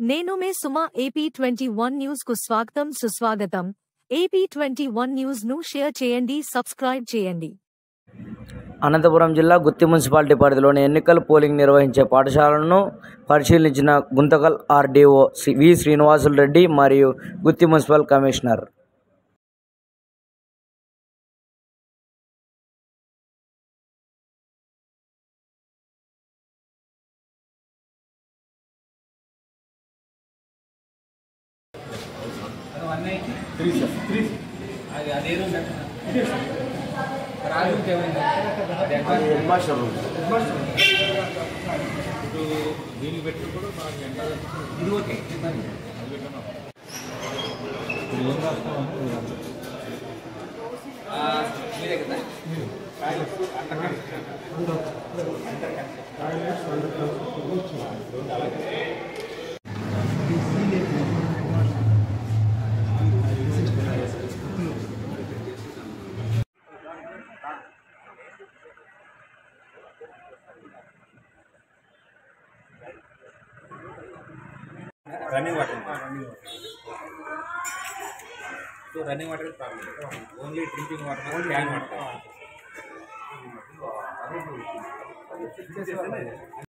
నేను మే సుమా AP21 news కు స్వాగతం సుస్వాగతం. AP21 న్యూస్ ను షేర్ చేయండి, సబ్స్క్రైబ్ చేయండి. అనంతపురం జిల్లా గుత్తి మున్సిపాలిటీ పరిధిలోని ఎన్నికల పోలింగ్ నిర్వహించే పాఠశాలను పరిశీలించిన గుంతకల్ ఆర్డీఓ వి శ్రీనివాసులు రెడ్డి మరియు Gooty municipal commissioner. Running water. So running water is problem. Only drinking water, can water.